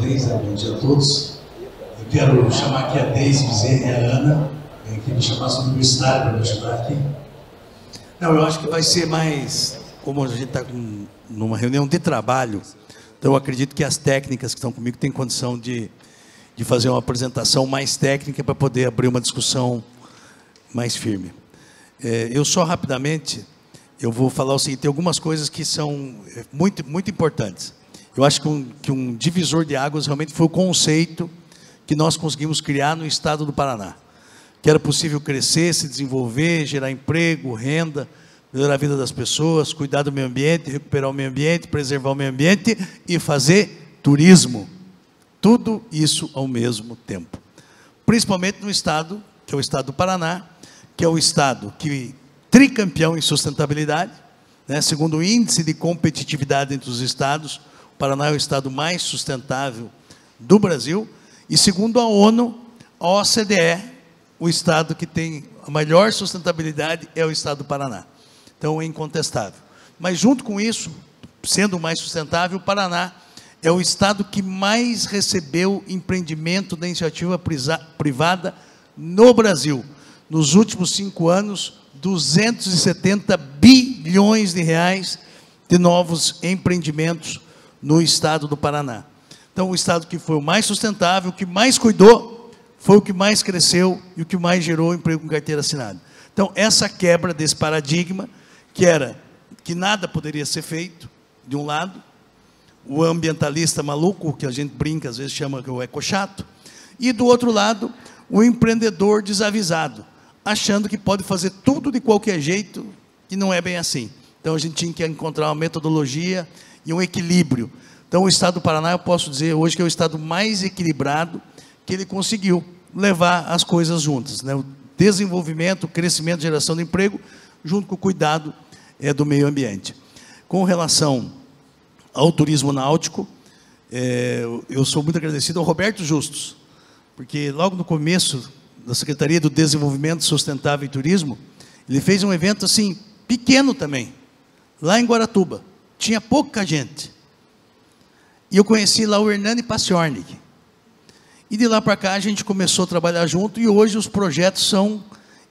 vocês, bom dia a todos. Eu quero chamar aqui a Deise Bezerra e a Ana, que me chamasse do universitário para me ajudar aqui. Não, eu acho que vai ser mais, como a gente está numa reunião de trabalho, então eu acredito que as técnicas que estão comigo têm condição de fazer uma apresentação mais técnica para poder abrir uma discussão mais firme. Eu só rapidamente, eu vou falar o seguinte, tem algumas coisas que são muito, muito importantes. Eu acho que um divisor de águas realmente foi o conceito que nós conseguimos criar no estado do Paraná. Que era possível crescer, se desenvolver, gerar emprego, renda, melhorar a vida das pessoas, cuidar do meio ambiente, recuperar o meio ambiente, preservar o meio ambiente e fazer turismo. Tudo isso ao mesmo tempo. Principalmente no estado, que é o estado do Paraná, que é o estado que tricampeão em sustentabilidade, né? Segundo o índice de competitividade entre os estados, o Paraná é o estado mais sustentável do Brasil, e segundo a ONU, a OCDE, o estado que tem a maior sustentabilidade é o estado do Paraná. Então, é incontestável. Mas, junto com isso, sendo o mais sustentável, o Paraná é o estado que mais recebeu empreendimento da iniciativa privada no Brasil. Nos últimos 5 anos, 270 bilhões de reais de novos empreendimentos no estado do Paraná. Então, o estado que foi o mais sustentável, o que mais cuidou, foi o que mais cresceu e o que mais gerou emprego com carteira assinada. Então, essa quebra desse paradigma, que era que nada poderia ser feito, de um lado, o ambientalista maluco, que a gente brinca, às vezes chama que é o ecochato, e do outro lado, o empreendedor desavisado, achando que pode fazer tudo de qualquer jeito, e não é bem assim. Então, a gente tinha que encontrar uma metodologia e um equilíbrio. Então, o estado do Paraná, eu posso dizer hoje que é o estado mais equilibrado que ele conseguiu levar as coisas juntas, né? O desenvolvimento, o crescimento, geração de emprego, junto com o cuidado do meio ambiente. Com relação ao turismo náutico, eu sou muito agradecido ao Roberto Justus, porque logo no começo da Secretaria do Desenvolvimento Sustentável e Turismo, ele fez um evento assim, pequeno também, lá em Guaratuba. Tinha pouca gente. E eu conheci lá o Hernani Paciornik. E de lá para cá a gente começou a trabalhar junto e hoje os projetos são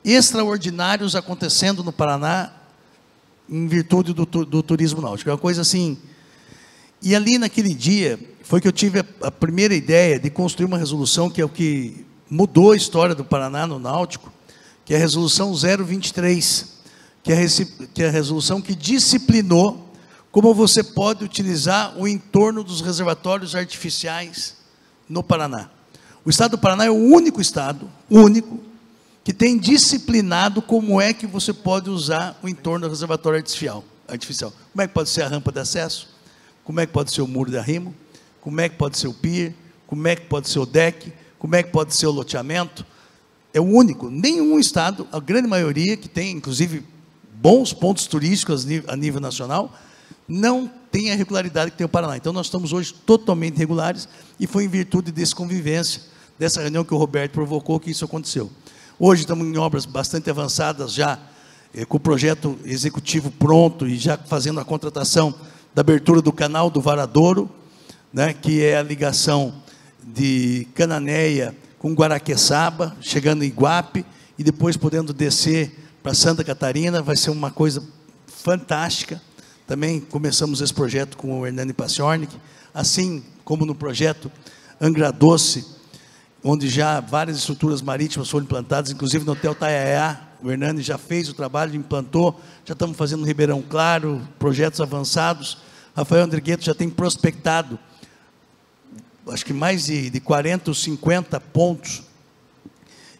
extraordinários acontecendo no Paraná em virtude do turismo náutico. É uma coisa assim. E ali naquele dia foi que eu tive a primeira ideia de construir uma resolução que é o que mudou a história do Paraná no náutico, que é a resolução 023, que é a resolução que disciplinou como você pode utilizar o entorno dos reservatórios artificiais no Paraná. O estado do Paraná é o único estado, que tem disciplinado como é que você pode usar o entorno do reservatório artificial. Como é que pode ser a rampa de acesso? Como é que pode ser o muro de arrimo? Como é que pode ser o pier? Como é que pode ser o deck? Como é que pode ser o loteamento? É o único. Nenhum estado, a grande maioria, que tem, inclusive, bons pontos turísticos a nível nacional, não tem a regularidade que tem o Paraná. Então, nós estamos hoje totalmente regulares e foi em virtude dessa convivência, dessa reunião que o Roberto provocou, que isso aconteceu. Hoje estamos em obras bastante avançadas já, com o projeto executivo pronto e já fazendo a contratação da abertura do canal do Varadouro, né, que é a ligação de Cananéia com Guaraqueçaba, chegando em Iguape e depois podendo descer para Santa Catarina. Vai ser uma coisa fantástica. Também começamos esse projeto com o Hernani Paciornik, assim como no projeto Angra Doce, onde já várias estruturas marítimas foram implantadas, inclusive no Hotel Taiaiá, o Hernani já fez o trabalho, implantou, já estamos fazendo no Ribeirão Claro, projetos avançados. Rafael Andrigueto já tem prospectado, acho que mais de 40 ou 50 pontos,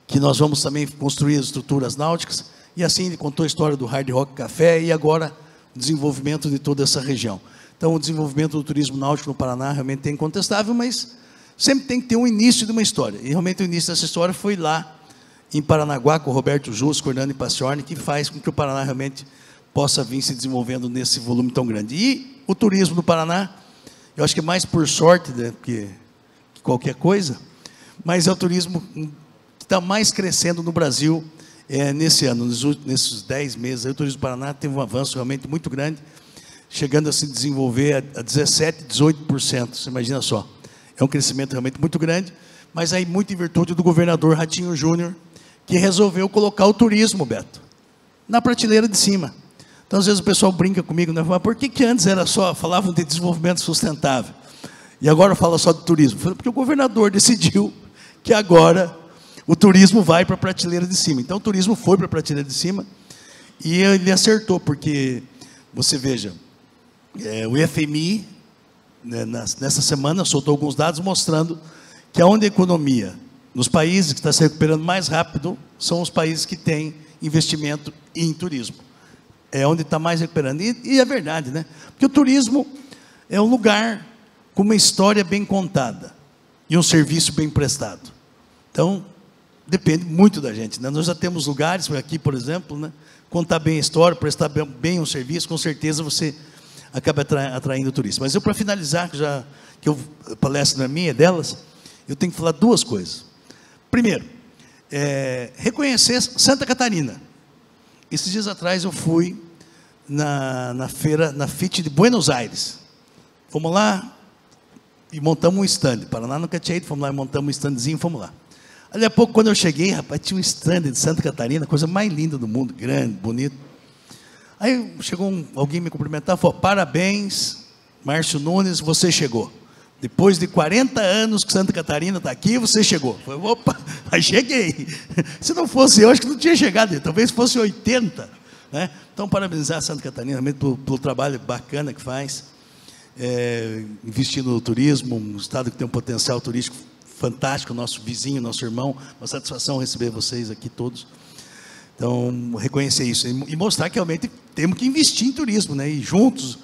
que nós vamos também construir as estruturas náuticas, e assim ele contou a história do Hard Rock Café, e agora o desenvolvimento de toda essa região. Então, o desenvolvimento do turismo náutico no Paraná realmente é incontestável, mas sempre tem que ter um início de uma história. E realmente o início dessa história foi lá em Paranaguá, com o Roberto Justus, com o Hernani Paciornik, que faz com que o Paraná realmente possa vir se desenvolvendo nesse volume tão grande. E o turismo do Paraná, eu acho que é mais por sorte, né, que qualquer coisa, mas é o turismo que está mais crescendo no Brasil nesse ano, nesses 10 meses. Aí, o turismo do Paraná teve um avanço realmente muito grande, chegando a se desenvolver a 17%, 18%, você imagina só. É um crescimento realmente muito grande, mas aí muito em virtude do governador Ratinho Júnior, que resolveu colocar o turismo, Beto, na prateleira de cima. Então, às vezes o pessoal brinca comigo, né? Fala, por que antes era só, falavam de desenvolvimento sustentável, e agora fala só de turismo? Porque o governador decidiu que agora o turismo vai para a prateleira de cima. Então, o turismo foi para a prateleira de cima, e ele acertou, porque, você veja, o FMI, né, nessa semana, soltou alguns dados mostrando que onde a economia, nos países que está se recuperando mais rápido, são os países que têm investimento em turismo. É onde está mais recuperando. E é verdade, né? Porque o turismo é um lugar com uma história bem contada e um serviço bem prestado. Então, depende muito da gente, né? Nós já temos lugares, aqui, por exemplo, né? Contar bem a história, prestar bem um serviço, com certeza você acaba atraindo turistas. Mas eu, para finalizar, que a palestra não é minha, é delas, eu tenho que falar duas coisas. Primeiro, reconhecer Santa Catarina. Esses dias atrás eu fui na feira, na FIT de Buenos Aires. Fomos lá e montamos um stand. Paraná nunca tinha ido, fomos lá e montamos um standzinho, fomos lá. Ali a pouco, quando eu cheguei, rapaz, tinha um stand de Santa Catarina, coisa mais linda do mundo, grande, bonito. Aí chegou alguém me cumprimentar, falou, parabéns, Márcio Nunes, você chegou. Depois de 40 anos que Santa Catarina está aqui, você chegou. Eu falei, opa, mas cheguei. Se não fosse eu, acho que não tinha chegado, talvez fosse 80. Né? Então, parabenizar a Santa Catarina realmente pelo trabalho bacana que faz, investindo no turismo, um estado que tem um potencial turístico fantástico, nosso vizinho, nosso irmão, uma satisfação receber vocês aqui todos. Então, reconhecer isso e mostrar que realmente temos que investir em turismo, né? E juntos,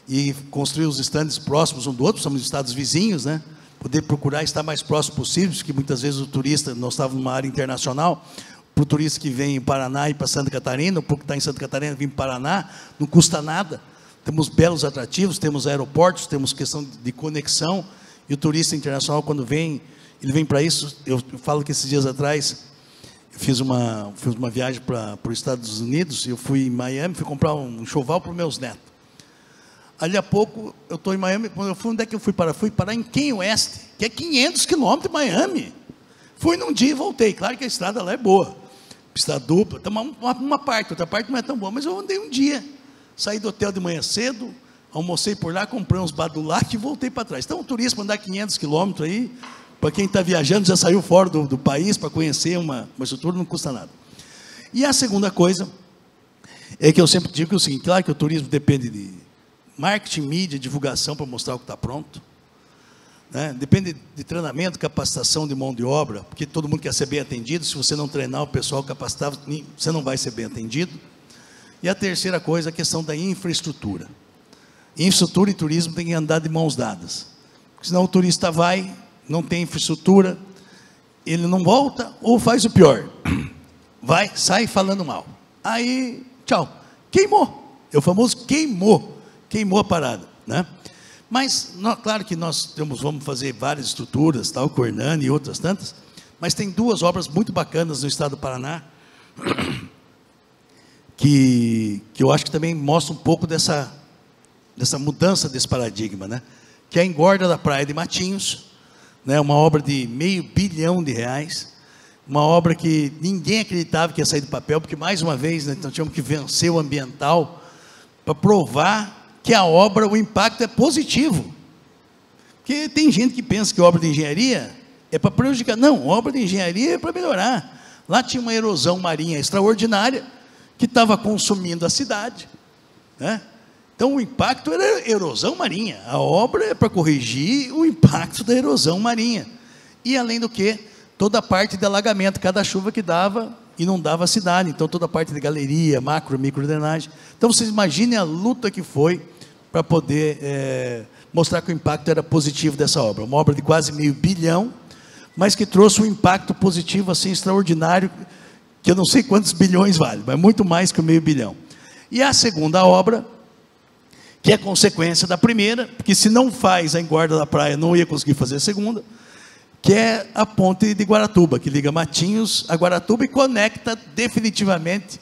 e construir os estandes próximos um do outro, somos estados vizinhos, né? Poder procurar estar mais próximo possível, porque muitas vezes o turista, nós estávamos numa área internacional, para o turista que vem em Paraná e para Santa Catarina, ou para o que está em Santa Catarina vir para Paraná, não custa nada. Temos belos atrativos, temos aeroportos, temos questão de conexão, e o turista internacional, quando vem, ele vem para isso. Eu falo que esses dias atrás, eu fiz uma viagem para os Estados Unidos, eu fui em Miami, fui comprar um enxoval para os meus netos. Ali a pouco, eu estou em Miami, quando eu fui, onde é que eu fui parar? Fui parar em Key West, que é 500 quilômetros de Miami. Fui num dia e voltei. Claro que a estrada lá é boa, pista dupla, uma parte, outra parte não é tão boa, mas eu andei um dia. Saí do hotel de manhã cedo, almocei por lá, comprei uns badulac e voltei para trás. Então, o turismo andar 500 quilômetros aí, para quem está viajando, já saiu fora do país para conhecer uma estrutura, não custa nada. E a segunda coisa, é que eu sempre digo que é o seguinte, claro que o turismo depende de marketing, mídia, divulgação para mostrar o que está pronto, né? Depende de treinamento, capacitação de mão de obra, porque todo mundo quer ser bem atendido, se você não treinar o pessoal capacitado, você não vai ser bem atendido. E a terceira coisa, a questão da infraestrutura. Infraestrutura e turismo tem que andar de mãos dadas, porque senão o turista vai, não tem infraestrutura, ele não volta, ou faz o pior, sai falando mal, aí, tchau, queimou, é o famoso queimou a parada, né? Mas, claro que nós vamos fazer várias estruturas, tal, com o Hernani e outras tantas, mas tem duas obras muito bacanas no estado do Paraná, que eu acho que também mostra um pouco dessa mudança desse paradigma, né? Que é a engorda da Praia de Matinhos, né? Uma obra de R$500 bilhão, uma obra que ninguém acreditava que ia sair do papel, porque, mais uma vez, né, nós tínhamos que vencer o ambiental para provar que a obra, o impacto é positivo. Porque tem gente que pensa que obra de engenharia é para prejudicar. Não, obra de engenharia é para melhorar. Lá tinha uma erosão marinha extraordinária que estava consumindo a cidade, né? Então, o impacto era erosão marinha. A obra é para corrigir o impacto da erosão marinha. E, além do que, toda a parte de alagamento, cada chuva que dava, inundava a cidade. Então, toda a parte de galeria, macro, micro drenagem. Então, vocês imaginem a luta que foi para poder mostrar que o impacto era positivo dessa obra. Uma obra de quase R$500 bilhão, mas que trouxe um impacto positivo assim extraordinário, que eu não sei quantos bilhões vale, mas muito mais que o R$500 bilhão. E a segunda obra, que é consequência da primeira, porque se não faz a engorda da praia, não ia conseguir fazer a segunda, que é a ponte de Guaratuba, que liga Matinhos a Guaratuba e conecta definitivamente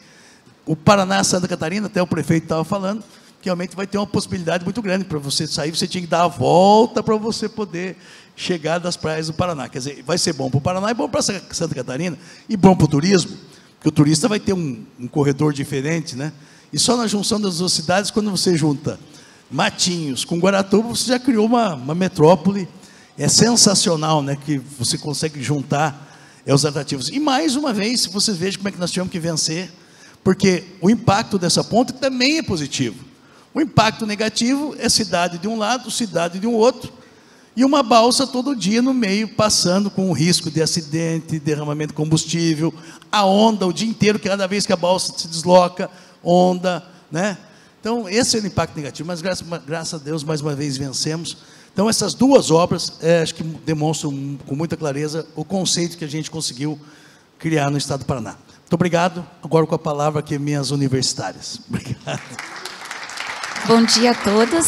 o Paraná a Santa Catarina, até o prefeito estava falando, que realmente vai ter uma possibilidade muito grande para você sair, você tinha que dar a volta para você poder chegar das praias do Paraná. Quer dizer, vai ser bom para o Paraná e bom para Santa Catarina, e bom para o turismo, porque o turista vai ter um corredor diferente, né? E só na junção das duas cidades, quando você junta Matinhos com Guaratuba, você já criou uma metrópole. É sensacional, né, que você consegue juntar os atrativos. E mais uma vez, você veja como é que nós tivemos que vencer, porque o impacto dessa ponte também é positivo. O impacto negativo é cidade de um lado, cidade de um outro, e uma balsa todo dia no meio, passando com o risco de acidente, derramamento de combustível, a onda o dia inteiro, cada vez que a balsa se desloca, onda, né? Então, esse é o impacto negativo, mas graças a Deus, mais uma vez, vencemos. Então, essas duas obras, acho que demonstram com muita clareza o conceito que a gente conseguiu criar no Estado do Paraná. Muito obrigado. Agora com a palavra aqui, minhas universitárias. Obrigado. Bom dia a todos.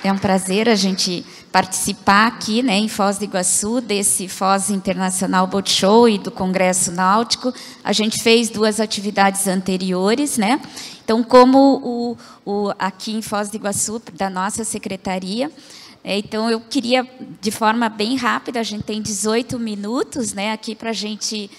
É um prazer a gente participar aqui, né, em Foz do Iguaçu, desse Foz Internacional Boat Show e do Congresso Náutico. A gente fez 2 atividades anteriores, né? Então, como aqui em Foz do Iguaçu, da nossa secretaria, então eu queria, de forma bem rápida, a gente tem 18 minutos, né, aqui para a gente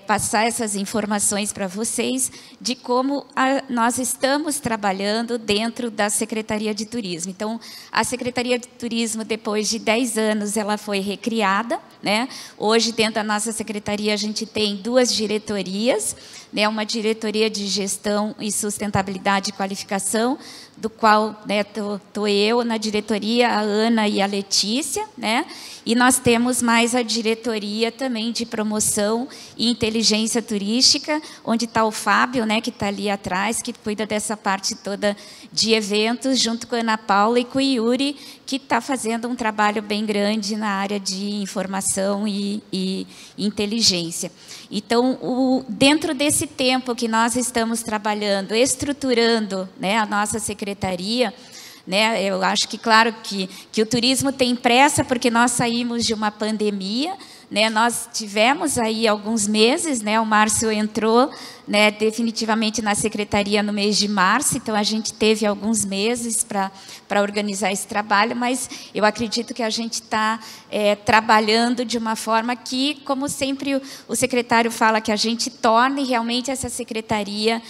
passar essas informações para vocês de como nós estamos trabalhando dentro da Secretaria de Turismo. Então, a Secretaria de Turismo, depois de 10 anos, ela foi recriada, né? Hoje, dentro da nossa secretaria, a gente tem 2 diretorias, né? Uma diretoria de gestão e sustentabilidade e qualificação, do qual, né, tô eu na diretoria, a Ana e a Letícia, né? E nós temos mais a diretoria também de promoção e inteligência turística, onde está o Fábio, né, que está ali atrás, que cuida dessa parte toda de eventos, junto com a Ana Paula e com o Yuri, que está fazendo um trabalho bem grande na área de informação e inteligência. Então, dentro desse tempo que nós estamos trabalhando, estruturando, né, a nossa secretaria, né, eu acho que, claro, que o turismo tem pressa, porque nós saímos de uma pandemia, né, nós tivemos aí alguns meses, né, o Márcio entrou, né, definitivamente na secretaria no mês de março, então a gente teve alguns meses para organizar esse trabalho, mas eu acredito que a gente está trabalhando de uma forma que, como sempre o secretário fala, que a gente torne realmente essa secretaria,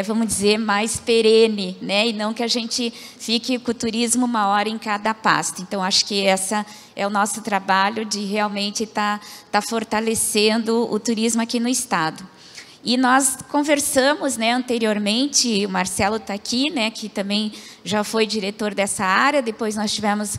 vamos dizer, mais perene, né, e não que a gente fique com o turismo uma hora em cada pasta. Então, acho que essa é o nosso trabalho de realmente estar fortalecendo o turismo aqui no Estado. E nós conversamos, né, anteriormente, o Marcelo está aqui, né, que também já foi diretor dessa área, depois nós tivemos,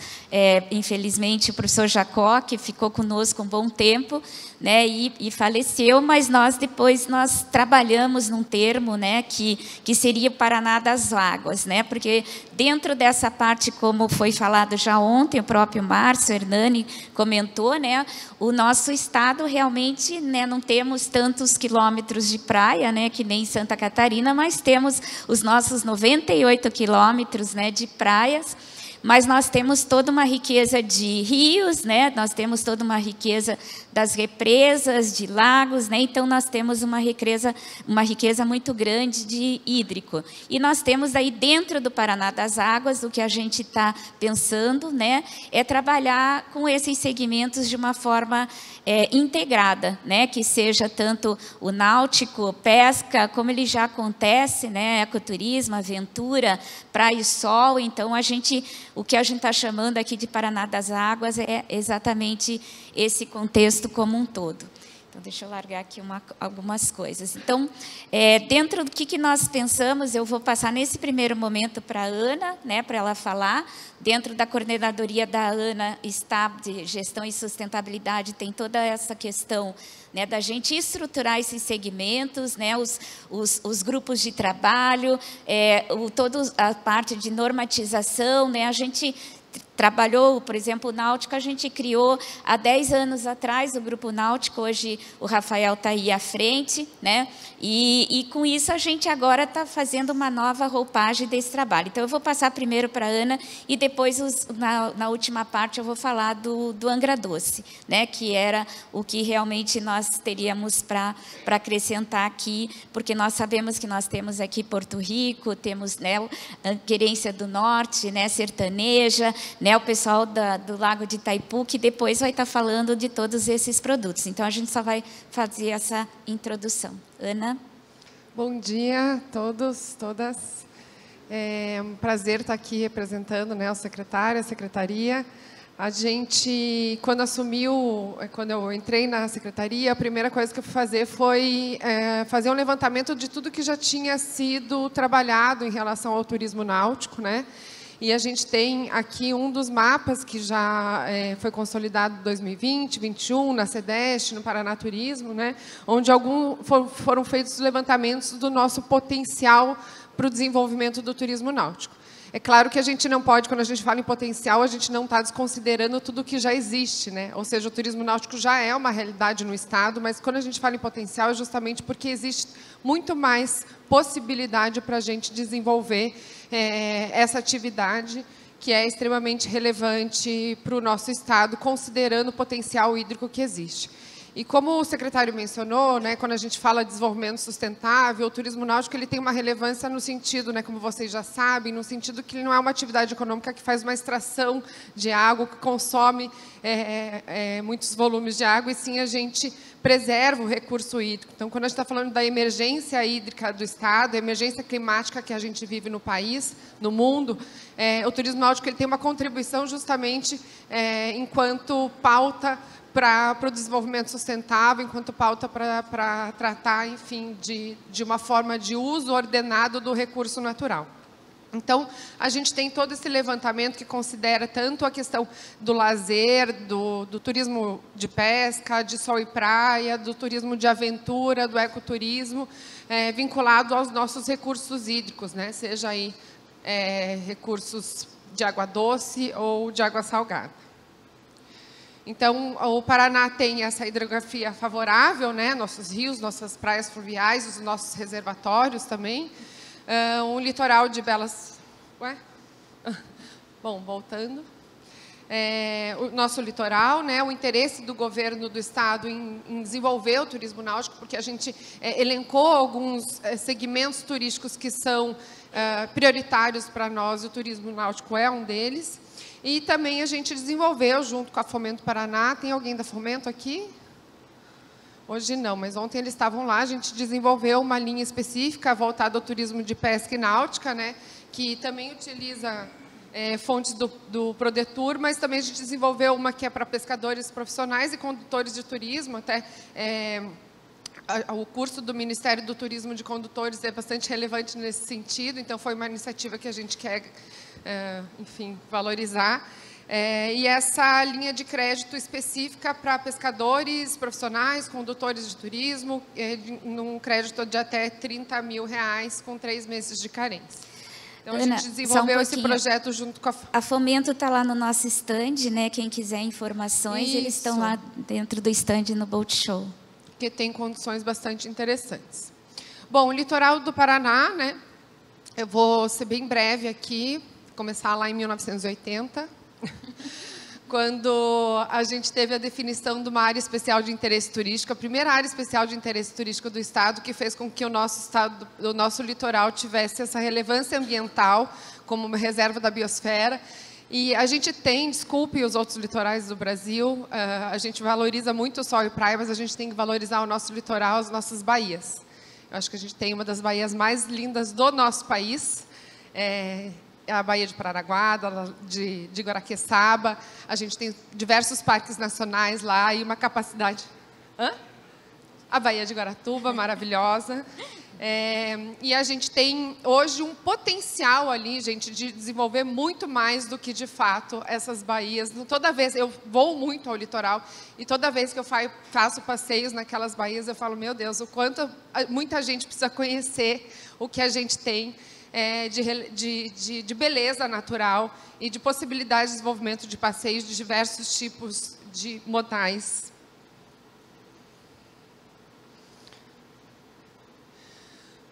infelizmente, o professor Jacó, que ficou conosco um bom tempo, né, e faleceu, mas depois nós trabalhamos num termo, né, que seria o Paraná das Águas, né, porque dentro dessa parte, como foi falado já ontem, o próprio Márcio Hernani comentou, né, o nosso estado realmente, né, não temos tantos quilômetros de praia, né, que nem Santa Catarina, mas temos os nossos 98 quilômetros, né, de praias, mas nós temos toda uma riqueza de rios, né? Nós temos toda uma riqueza das represas, de lagos, né? Então nós temos uma riqueza muito grande de hídrico. E nós temos aí dentro do Paraná das Águas, o que a gente está pensando, né, é trabalhar com esses segmentos de uma forma integrada, né, que seja tanto o náutico, pesca, como ele já acontece, né, ecoturismo, aventura, praia e sol. Então o que a gente está chamando aqui de Paraná das Águas é exatamente esse contexto como um todo. Então, deixa eu largar aqui algumas coisas. Então, dentro do que nós pensamos, eu vou passar nesse primeiro momento para a Ana, né, para ela falar. Dentro da coordenadoria da Ana, de gestão e sustentabilidade, tem toda essa questão, né, da gente estruturar esses segmentos, né, os grupos de trabalho, toda a parte de normatização, né, a gente trabalhou, por exemplo, o Náutico, a gente criou há 10 anos atrás o Grupo Náutico, hoje o Rafael está aí à frente, né? E com isso a gente agora está fazendo uma nova roupagem desse trabalho. Então eu vou passar primeiro para a Ana e depois, na última parte, eu vou falar do Angra Doce, né? Que era o que realmente nós teríamos para acrescentar aqui, porque nós sabemos que nós temos aqui Porto Rico, temos, né, a Querência do Norte, né, sertaneja, né, o pessoal do Lago de Itaipu, que depois vai estar falando de todos esses produtos. Então, a gente só vai fazer essa introdução. Ana? Bom dia a todos, todas. É um prazer estar aqui representando, né, o secretário, a secretaria. A gente, quando eu entrei na secretaria, a primeira coisa que eu fui fazer foi fazer um levantamento de tudo que já tinha sido trabalhado em relação ao turismo náutico, né? E a gente tem aqui um dos mapas que já foi consolidado em 2020, 2021, na CEDEST, no Paraná Turismo, né, onde foram feitos levantamentos do nosso potencial para o desenvolvimento do turismo náutico. É claro que a gente não pode, quando a gente fala em potencial, a gente não está desconsiderando tudo que já existe, né? Ou seja, o turismo náutico já é uma realidade no Estado, mas quando a gente fala em potencial é justamente porque existe muito mais possibilidade para a gente desenvolver essa atividade que é extremamente relevante para o nosso Estado, considerando o potencial hídrico que existe. E como o secretário mencionou, né, quando a gente fala de desenvolvimento sustentável, o turismo náutico ele tem uma relevância no sentido, né, como vocês já sabem, no sentido que ele não é uma atividade econômica que faz uma extração de água, que consome muitos volumes de água, e sim a gente preserva o recurso hídrico. Então, quando a gente está falando da emergência hídrica do Estado, a emergência climática que a gente vive no país, no mundo, o turismo náutico ele tem uma contribuição justamente enquanto pauta para o desenvolvimento sustentável, enquanto pauta para tratar, enfim, de uma forma de uso ordenado do recurso natural. Então, a gente tem todo esse levantamento que considera tanto a questão do lazer, do turismo de pesca, de sol e praia, do turismo de aventura, do ecoturismo, vinculado aos nossos recursos hídricos, né? Seja aí recursos de água doce ou de água salgada. Então, o Paraná tem essa hidrografia favorável, né? Nossos rios, nossas praias fluviais, os nossos reservatórios também. Um litoral de belas... Ué? Bom, voltando. O nosso litoral, né? O interesse do governo do Estado em desenvolver o turismo náutico, porque a gente elencou alguns segmentos turísticos que são prioritários para nós, e o turismo náutico é um deles. E também a gente desenvolveu, junto com a Fomento Paraná, tem alguém da Fomento aqui? Hoje não, mas ontem eles estavam lá, a gente desenvolveu uma linha específica voltada ao turismo de pesca e náutica, né, que também utiliza fontes do Prodetur, mas também a gente desenvolveu uma que é para pescadores profissionais e condutores de turismo, até o curso do Ministério do Turismo de Condutores é bastante relevante nesse sentido, então foi uma iniciativa que a gente quer, enfim, valorizar. E essa linha de crédito específica para pescadores profissionais, condutores de turismo, num crédito de até R$30 mil, com 3 meses de carência. Então, Ana, a gente desenvolveu esse projeto junto com a Fomento está lá no nosso stand, né? Quem quiser informações, isso. Eles estão lá dentro do stand no Boat Show. Que tem condições bastante interessantes. Bom, o litoral do Paraná, né? Eu vou ser bem breve aqui, começar lá em 1980, quando a gente teve a definição de uma área especial de interesse turístico, a primeira área especial de interesse turístico do Estado, que fez com que o nosso litoral tivesse essa relevância ambiental como uma reserva da biosfera. E a gente tem, desculpe os outros litorais do Brasil, a gente valoriza muito o sol e praia, mas a gente tem que valorizar o nosso litoral, as nossas baías. Eu acho que a gente tem uma das baías mais lindas do nosso país, a Baía de Paranaguá, de Guaraqueçaba. A gente tem diversos parques nacionais lá e uma capacidade... A Baía de Guaratuba, maravilhosa. E a gente tem hoje um potencial ali, gente, de desenvolver muito mais do que, de fato, essas baías. Toda vez, eu vou muito ao litoral, e toda vez que eu faço passeios naquelas baías, eu falo, meu Deus, o quanto muita gente precisa conhecer o que a gente tem de beleza natural e de possibilidade de desenvolvimento de passeios de diversos tipos de modais.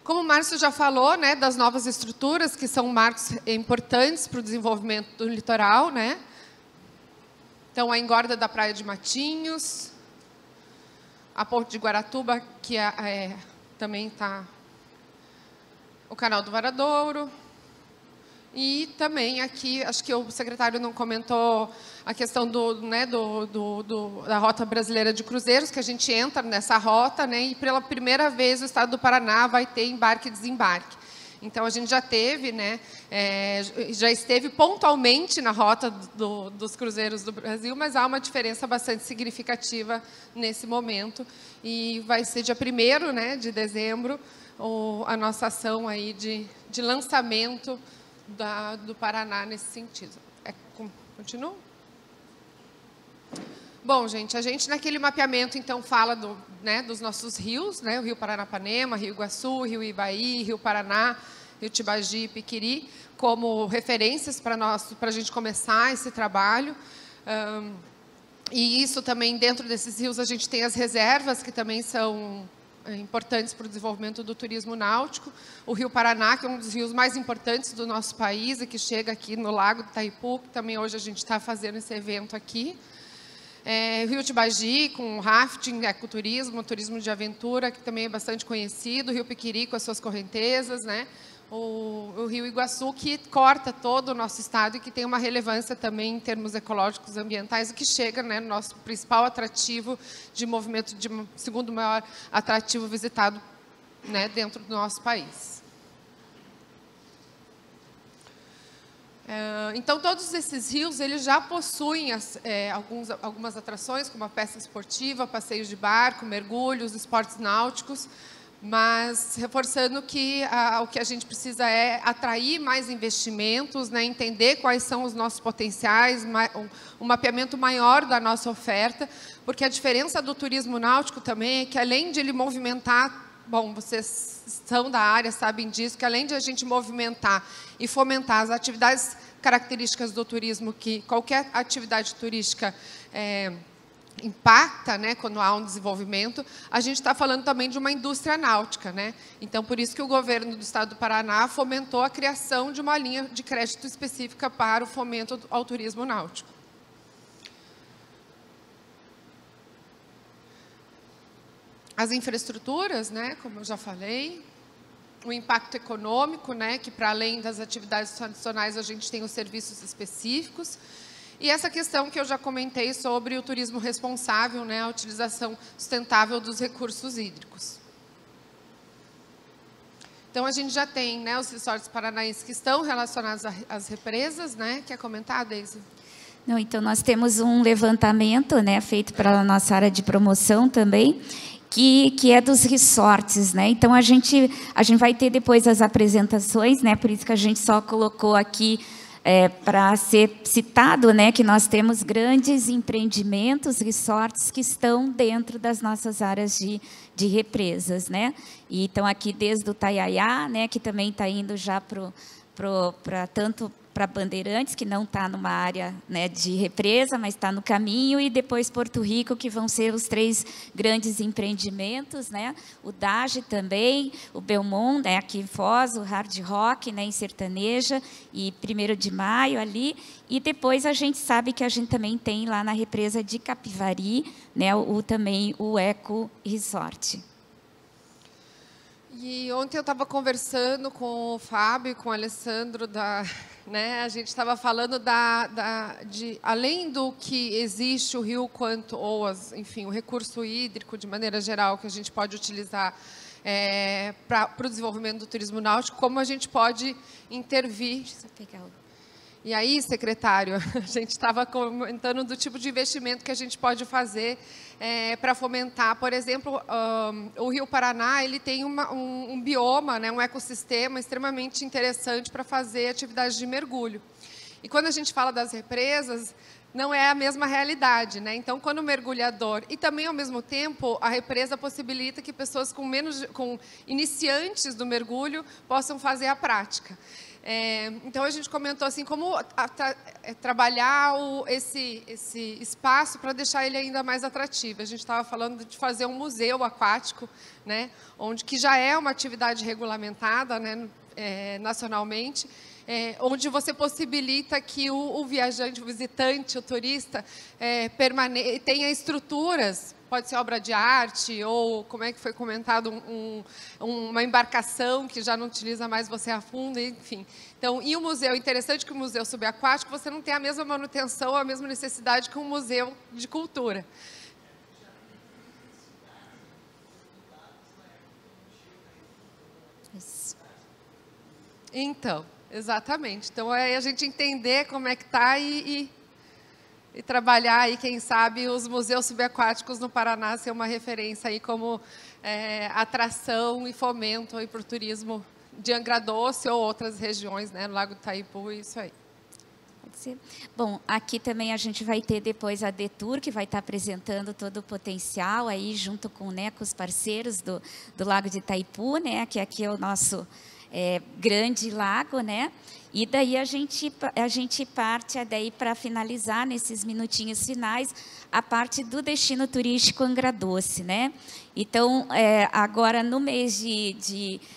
Como o Márcio já falou, né, das novas estruturas, que são marcos importantes para o desenvolvimento do litoral, né? Então, a engorda da Praia de Matinhos, a Ponte de Guaratuba, que também está o Canal do Varadouro. E também aqui, acho que o secretário não comentou a questão da Rota Brasileira de Cruzeiros, que a gente entra nessa rota, né, e pela primeira vez o Estado do Paraná vai ter embarque e desembarque. Então, a gente já teve, né, já esteve pontualmente na rota dos cruzeiros do Brasil, mas há uma diferença bastante significativa nesse momento. E vai ser dia 1º, né, de dezembro, a nossa ação aí de lançamento do Paraná nesse sentido. Continua? Bom, gente, a gente naquele mapeamento, então, fala dos nossos rios, né, o Rio Paranapanema, Rio Iguaçu, Rio Ibaí, Rio Paraná, Rio Tibagi e Piquiri, como referências para a gente começar esse trabalho. E isso também, dentro desses rios, a gente tem as reservas, que também são importantes para o desenvolvimento do turismo náutico. O Rio Paraná, que é um dos rios mais importantes do nosso país e que chega aqui no Lago do Itaipu, que também hoje a gente está fazendo esse evento aqui. Rio Tibagi, com rafting, ecoturismo, turismo de aventura, que também é bastante conhecido. Rio Piquiri, com as suas correntezas, né? O Rio Iguaçu, que corta todo o nosso estado e que tem uma relevância também em termos ecológicos e ambientais, e que chega, né, no nosso principal atrativo de movimento, de segundo maior atrativo visitado, né, dentro do nosso país. Então, todos esses rios eles já possuem algumas atrações, como a pesca esportiva, passeios de barco, mergulhos, esportes náuticos, mas reforçando que o que a gente precisa é atrair mais investimentos, né, entender quais são os nossos potenciais, um mapeamento maior da nossa oferta, porque a diferença do turismo náutico também é que, além de ele movimentar, bom, vocês são da área, sabem disso, que além de a gente movimentar e fomentar as atividades características do turismo, que qualquer atividade turística impacta, né, quando há um desenvolvimento, a gente está falando também de uma indústria náutica, né? Então, por isso que o governo do Estado do Paraná fomentou a criação de uma linha de crédito específica para o fomento ao turismo náutico. As infraestruturas, né, como eu já falei, o impacto econômico, né, que para além das atividades tradicionais a gente tem os serviços específicos, e essa questão que eu já comentei sobre o turismo responsável, né, a utilização sustentável dos recursos hídricos. Então, a gente já tem, né, os resorts paranaenses que estão relacionados às represas, né? Quer comentar, Deise? Não, então, nós temos um levantamento, né, feito pela nossa área de promoção também, que é dos resorts, né? Então, a gente vai ter depois as apresentações, né? Por isso que a gente só colocou aqui para ser citado, né, que nós temos grandes empreendimentos, resorts que estão dentro das nossas áreas de represas, né? E então aqui desde o Taiaiá, né, que também está indo já tanto para Bandeirantes, que não está numa área, né, de represa, mas está no caminho, e depois Porto Rico, que vão ser os 3 grandes empreendimentos, né? O Dage também, o Belmont, né, aqui em Foz, o Hard Rock, né, em Sertaneja, e 1º de Maio ali, e depois a gente sabe que a gente também tem lá na represa de Capivari, né, também o Eco Resort. E ontem eu estava conversando com o Fábio e com o Alessandro, né, a gente estava falando além do que existe o rio, enfim, o recurso hídrico, de maneira geral, que a gente pode utilizar para o desenvolvimento do turismo náutico, como a gente pode intervir. Deixa eu pegar E aí, secretário, a gente estava comentando do tipo de investimento que a gente pode fazer para fomentar. Por exemplo, o Rio Paraná ele tem um bioma, né, um ecossistema extremamente interessante para fazer atividades de mergulho. E quando a gente fala das represas, não é a mesma realidade, né? Então, quando o mergulhador... E também, ao mesmo tempo, a represa possibilita que pessoas com iniciantes do mergulho possam fazer a prática. Então, a gente comentou assim, como trabalhar esse espaço para deixar ele ainda mais atrativo. A gente estava falando de fazer um museu aquático, né? Que já é uma atividade regulamentada, né? Nacionalmente, onde você possibilita que o viajante, o visitante, o turista tenha estruturas, pode ser obra de arte ou, como é que foi comentado, uma embarcação que já não utiliza mais, você afunda, enfim. Então, e o museu, interessante que o museu subaquático você não tem a mesma manutenção, a mesma necessidade que um museu de cultura. Isso. Então, exatamente. Então, é a gente entender como é que está e trabalhar aí, quem sabe, os museus subaquáticos no Paraná ser uma referência aí como atração e fomento para o turismo de Angra Doce ou outras regiões, né, no Lago do Itaipu, isso aí. Pode ser. Bom, aqui também a gente vai ter depois a Detour, que vai estar apresentando todo o potencial aí, junto com, né, com os parceiros do Lago de Itaipu, né, que aqui é o nosso grande lago, né? E daí a gente parte daí para finalizar nesses minutinhos finais a parte do destino turístico Angra Doce, né? Então, agora no mês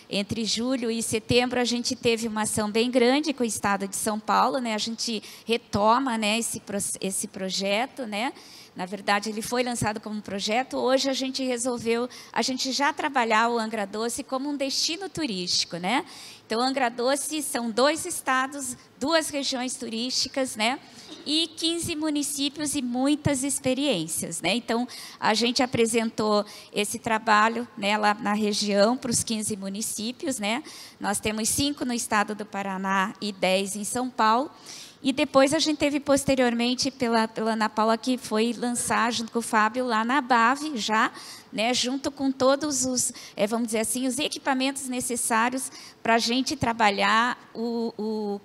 entre julho e setembro, a gente teve uma ação bem grande com o Estado de São Paulo, né? A gente retoma, né, esse projeto, né? Na verdade, ele foi lançado como um projeto. Hoje a gente já trabalhar o Angra Doce como um destino turístico, né? Então, Angra Doce são 2 estados, 2 regiões turísticas, né? E 15 municípios e muitas experiências, né? Então, a gente apresentou esse trabalho, né, lá na região para os 15 municípios, né? Nós temos 5 no estado do Paraná e 10 em São Paulo. E depois a gente teve posteriormente pela Ana Paula, que foi lançar junto com o Fábio lá na BAV já, né, junto com todos os, vamos dizer assim, os equipamentos necessários para a gente trabalhar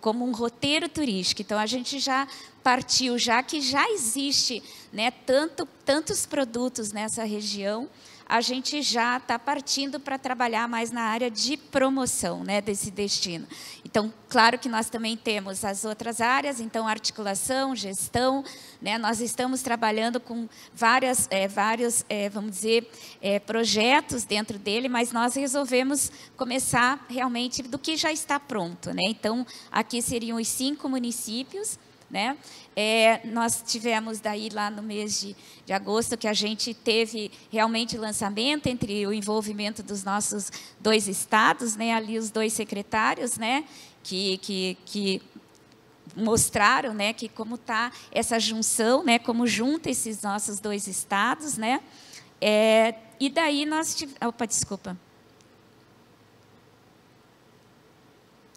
como um roteiro turístico. Então, a gente já partiu, já que já existe, né, tantos produtos nessa região, a gente já está partindo para trabalhar mais na área de promoção, né, desse destino. Então, claro que nós também temos as outras áreas, então, articulação, gestão, né, nós estamos trabalhando com vários, vamos dizer, projetos dentro dele, mas nós resolvemos começar realmente do que já está pronto, né? Então, aqui seriam os 5 municípios, né? Nós tivemos daí lá no mês de agosto que a gente teve realmente lançamento entre o envolvimento dos nossos 2 estados, né? Ali os 2 secretários, né? Que mostraram, né? Que como está essa junção, né? Como junta esses nossos 2 estados, né? E daí nós tivemos... Opa, desculpa.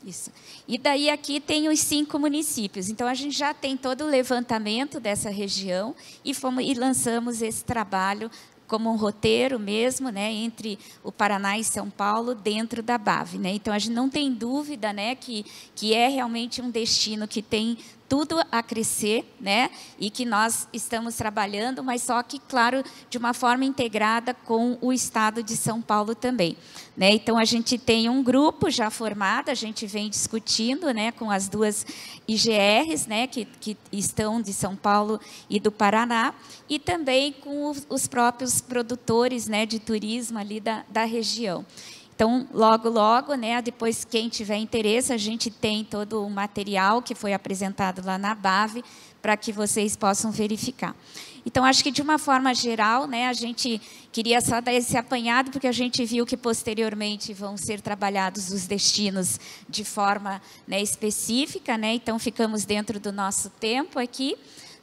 Isso. E daí aqui tem os 5 municípios. Então, a gente já tem todo o levantamento dessa região e lançamos esse trabalho como um roteiro mesmo, né, entre o Paraná e São Paulo, dentro da BAV, né? Então, a gente não tem dúvida, né, que é realmente um destino que tem tudo a crescer, né? E que nós estamos trabalhando, mas só que, claro, de uma forma integrada com o Estado de São Paulo também, né? Então, a gente tem um grupo já formado, a gente vem discutindo, né, com as 2 IGRs, né, que estão de São Paulo e do Paraná, e também com os próprios produtores, né, de turismo ali da região. Então, logo, né, depois, quem tiver interesse, a gente tem todo o material que foi apresentado lá na BAV, para que vocês possam verificar. Então, acho que, de uma forma geral, né, a gente queria só dar esse apanhado, porque a gente viu que, posteriormente, vão ser trabalhados os destinos de forma, né, específica, né, então, ficamos dentro do nosso tempo aqui,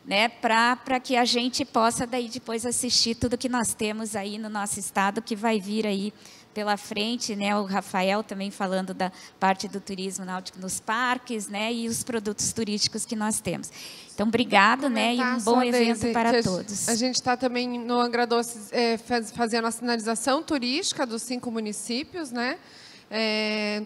né, para que a gente possa, daí, depois, assistir tudo que nós temos aí no nosso estado, que vai vir aí pela frente, né, o Rafael também falando da parte do turismo náutico nos parques, né, e os produtos turísticos que nós temos. Então, obrigado, né, e um bom evento para todos. A gente está também no Angra Doce fazendo a sinalização turística dos 5 municípios, né?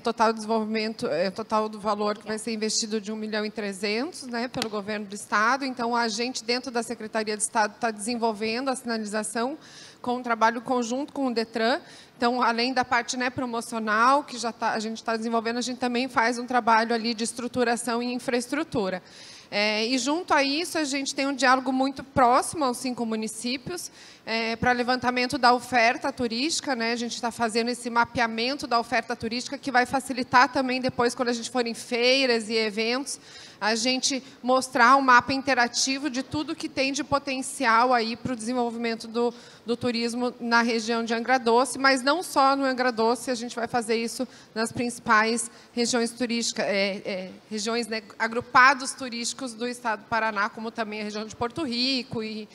total desenvolvimento, total do valor que vai ser investido de 1.300.000, né, pelo governo do Estado. Então, a gente, dentro da Secretaria de Estado, está desenvolvendo a sinalização com um trabalho conjunto com o DETRAN. Então, além da parte, né, promocional, que a gente está desenvolvendo, a gente também faz um trabalho ali de estruturação e infraestrutura. E junto a isso, a gente tem um diálogo muito próximo aos 5 municípios, para levantamento da oferta turística, né? A gente está fazendo esse mapeamento da oferta turística, que vai facilitar também depois, quando a gente for em feiras e eventos, a gente mostrar um mapa interativo de tudo que tem de potencial aí para o desenvolvimento do turismo na região de Angra Doce, mas não só no Angra Doce, a gente vai fazer isso nas principais regiões turísticas, regiões, né, agrupados turísticos do estado do Paraná, como também a região de Porto Rico e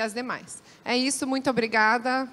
as demais. É isso, muito obrigada.